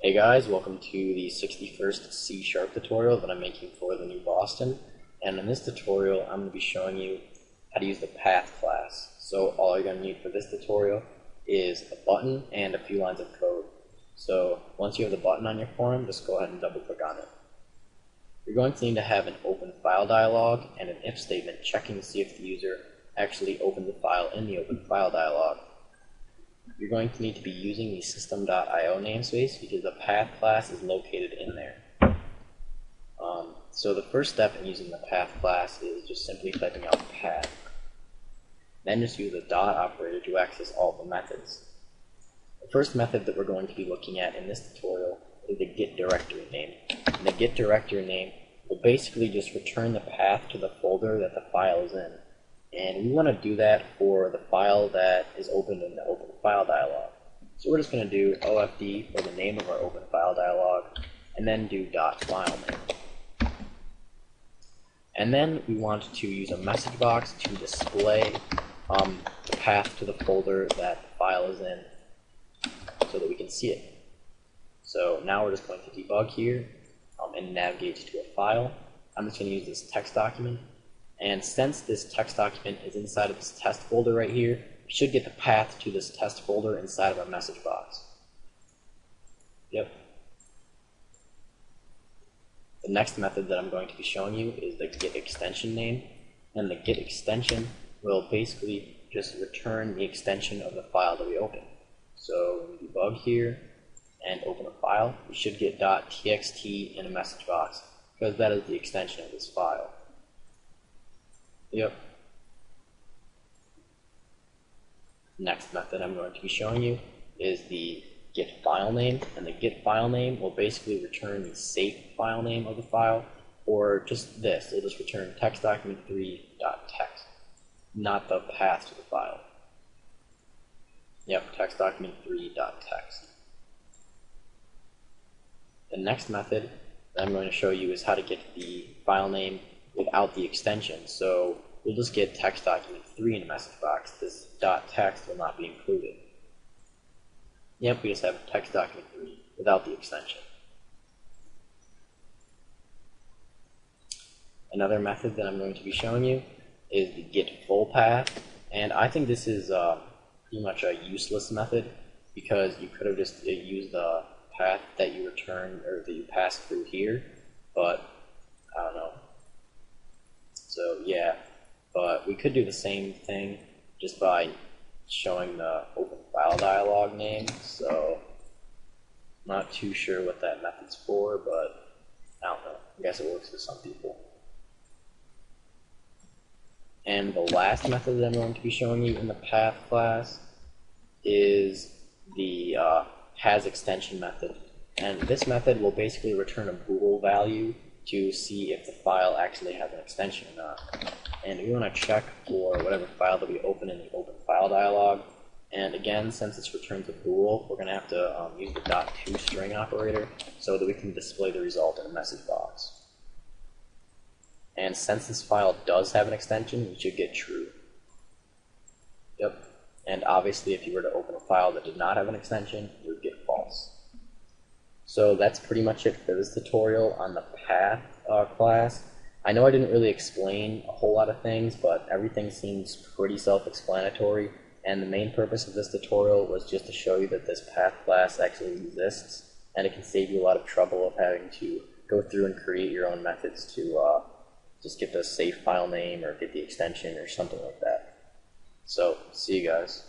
Hey guys, welcome to the 61st C# tutorial that I'm making for the new Boston. And in this tutorial, I'm going to be showing you how to use the path class. So all you're going to need for this tutorial is a button and a few lines of code. So once you have the button on your form, just go ahead and double click on it. You're going to need to have an open file dialog and an if statement checking to see if the user actually opened the file in the open file dialog. You're going to need to be using the system.io namespace because the path class is located in there. So the first step in using the path class is just simply typing out path. Then just use the dot operator to access all the methods. The first method that we're going to be looking at in this tutorial is the get directory name. And the get directory name will basically just return the path to the folder that the file is in. And we want to do that for the file that is opened in the open file dialog. So we're just going to do OFD for the name of our open file dialog, and then do .file name. And then we want to use a message box to display the path to the folder that the file is in so that we can see it. So now we're just going to debug here and navigate to a file. I'm just going to use this text document. And since this text document is inside of this test folder right here, we should get the path to this test folder inside of our message box. Yep. The next method that I'm going to be showing you is the get extension name. And the get extension will basically just return the extension of the file that we open. So when we debug here and open a file, we should get .txt in a message box because that is the extension of this file. Yep. Next method I'm going to be showing you is the get file name, and the get file name will basically return the safe file name of the file, or just this. It'll just return text document3.txt, not the path to the file. Yep, text document3.txt. The next method that I'm going to show you is how to get the file name without the extension. So we'll just get text document3 in a message box. This .txt will not be included. Yep, we just have text document3 without the extension. Another method that I'm going to be showing you is the get full path, and I think this is pretty much a useless method because you could have just used the path that you return or that you pass through here, but I don't know. So yeah, but we could do the same thing just by showing the open file dialog name. So I'm not too sure what that method's for, but I don't know. I guess it works for some people. And the last method that I'm going to be showing you in the path class is the has extension method. And this method will basically return a bool value to see if the file actually has an extension or not. And we want to check for whatever file that we open in the open file dialog. And again, since this returns a bool, we're going to have to use the .toString operator so that we can display the result in a message box. And since this file does have an extension, we should get true. Yep. And obviously, if you were to open a file that did not have an extension, you would get false. So that's pretty much it for this tutorial on the path class. I know I didn't really explain a whole lot of things, but everything seems pretty self-explanatory, and the main purpose of this tutorial was just to show you that this path class actually exists, and it can save you a lot of trouble of having to go through and create your own methods to just get the safe file name or get the extension or something like that. So, see you guys.